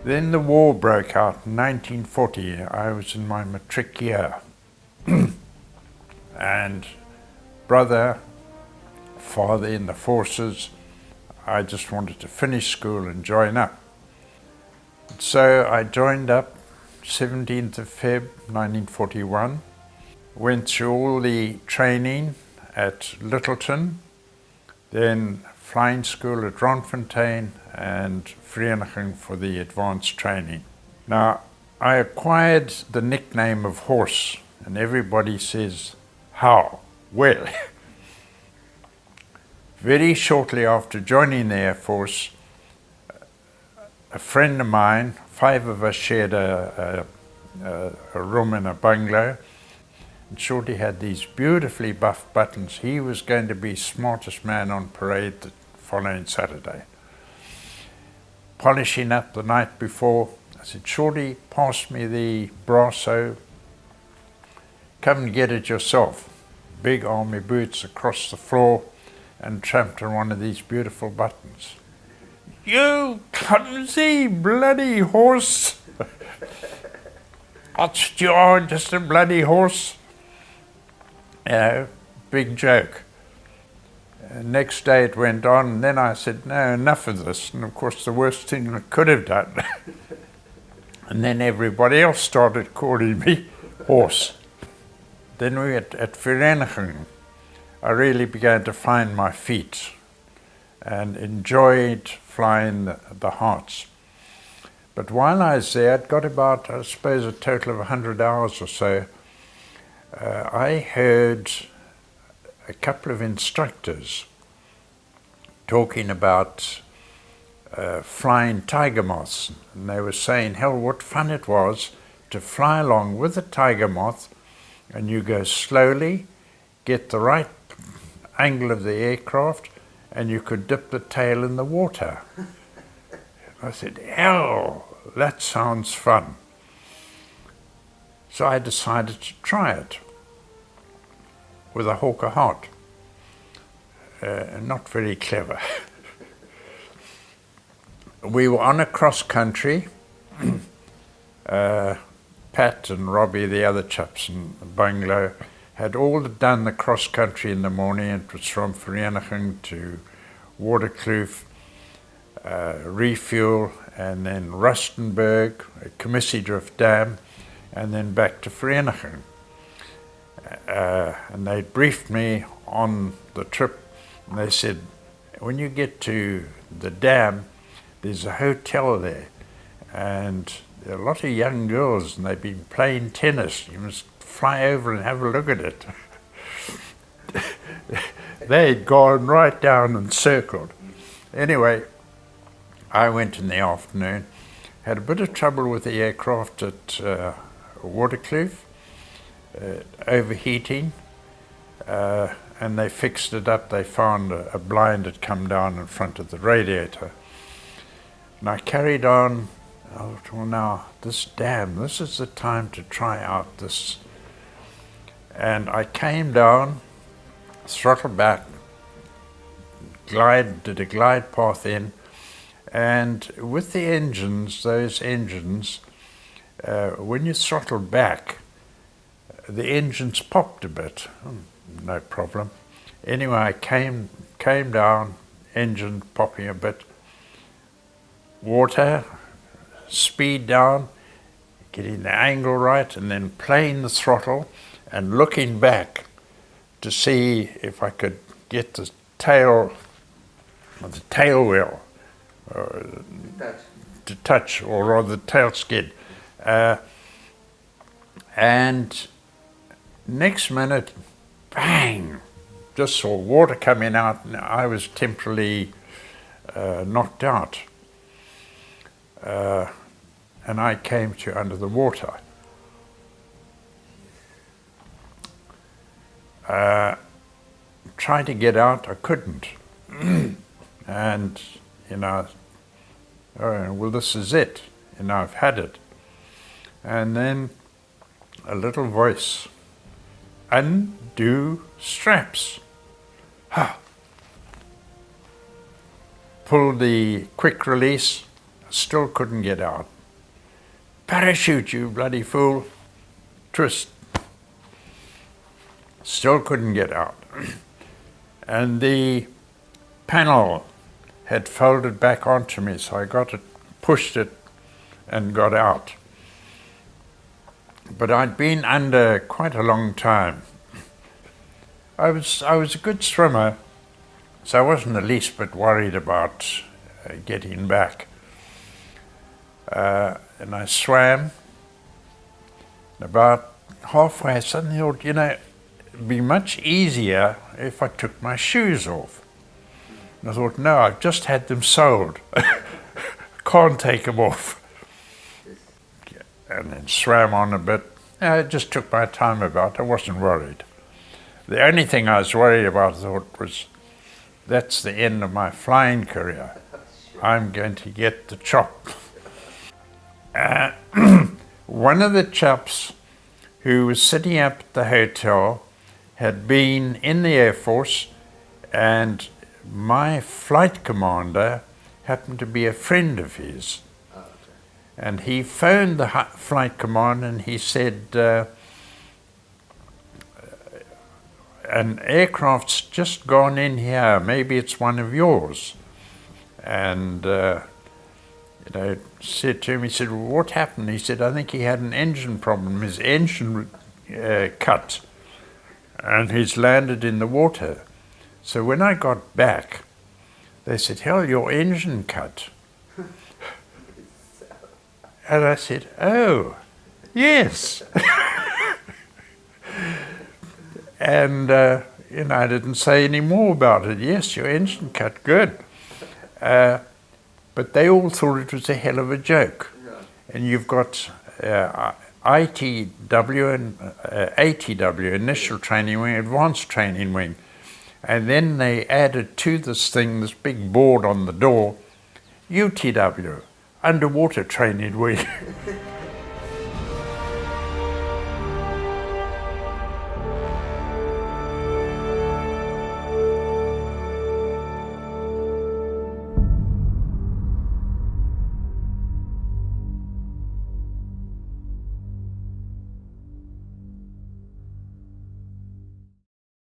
Then the war broke out in 1940. I was in my matric year. And brother, father in the forces, I just wanted to finish school and join up. So I joined up 17th of Feb 1941, went through all the training at Littleton, then flying school at Randfontein and Vereniging for the advanced training. Now, I acquired the nickname of Horse, and everybody says, how? Well, very shortly after joining the Air Force, a friend of mine, 5 of us shared a room in a bungalow, and Shorty had these beautifully buffed buttons. He was going to be smartest man on parade the following Saturday. Polishing up the night before, I said, Shorty, pass me the brasso, come and get it yourself. Big army boots across the floor and tramped on one of these beautiful buttons. You clumsy bloody horse! That's what you are, just a bloody horse. You know, big joke. Next day it went on, and then I said, no, enough of this. And of course, the worst thing I could have done. And then everybody else started calling me horse. Then we at Vereniging, I really began to find my feet and enjoyed flying the Hearts. But while I was there, I'd got about, I suppose, a total of 100 hours or so. I heard a couple of instructors talking about flying tiger moths. And they were saying, hell, what fun it was to fly along with a tiger moth, and you go slowly, get the right angle of the aircraft, and you could dip the tail in the water. I said, hell, that sounds fun. So I decided to try it with a Hawker Hart. Not very clever. We were on a cross country. Pat and Robbie, the other chaps in the bungalow, had all done the cross country in the morning. It was from Vereniging to Waterkloof, refuel, and then Rustenburg, Commissiedrift Dam, and then back to Vereniging. And they briefed me on the trip, and they said, when you get to the dam, there's a hotel there, and there are a lot of young girls, and they've been playing tennis. You must fly over and have a look at it. They'd gone right down and circled. Anyway, I went in the afternoon, had a bit of trouble with the aircraft at Waterkloof, overheating, and they fixed it up. They found a blind had come down in front of the radiator. And I carried on. I thought, well, now, this dam, this is the time to try out this. And I came down, throttled back, did a glide path in, and with the engines, those engines, when you throttled back, the engines popped a bit. No problem. Anyway, I came down, engine popping a bit, water, speed down, getting the angle right, and then playing the throttle and looking back to see if I could get the tail wheel to touch, or rather the tail skid. And next minute, bang, just saw water coming out, and I was temporarily knocked out. And I came to under the water. Tried to get out, I couldn't. And, you know, oh, well, this is it. You know, I've had it. And then a little voice, undo straps. Ha! Pulled the quick release, still couldn't get out. "Parachute, you bloody fool." Twist. Still couldn't get out. And the panel had folded back onto me, so I got it, pushed it, and got out. But I'd been under quite a long time. I was a good swimmer, so I wasn't the least bit worried about getting back. And I swam. About halfway, I suddenly thought, it'd be much easier if I took my shoes off. And I thought, no, I've just had them soled. Can't take them off. And then swam on a bit. I just took my time about it. I wasn't worried. The only thing I was worried about, I thought, was that's the end of my flying career. I'm going to get the chop. One of the chaps who was sitting up at the hotel had been in the Air Force, and my flight commander happened to be a friend of his. Oh, okay. And he phoned the flight commander and he said, an aircraft's just gone in here, maybe it's one of yours. And said to him, he said, well, what happened? He said, I think he had an engine problem. His engine cut, and he's landed in the water. So when I got back, they said, hell, your engine cut. And I said, oh, yes. And, I didn't say any more about it. Yes, your engine cut, good. But they all thought it was a hell of a joke. Yeah. And you've got ITW and ATW, Initial Training Wing, Advanced Training Wing. And then they added to this thing, this big board on the door, UTW, Underwater Training Wing.